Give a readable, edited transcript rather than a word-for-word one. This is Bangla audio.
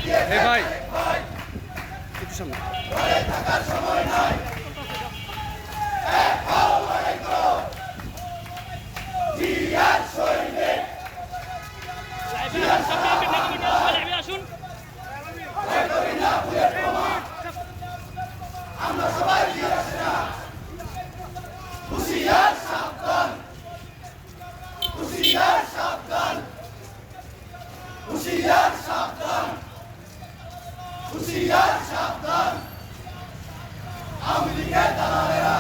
এ ভাই একটু সামনে আমরা সবাই হুঁশিয়ার সাবধান, হুঁশিয়ার সাবধান, হুঁশিয়ার সাবধান, হুঁশিয়ার সাবধান। আওয়ামী লীগের দালালেরা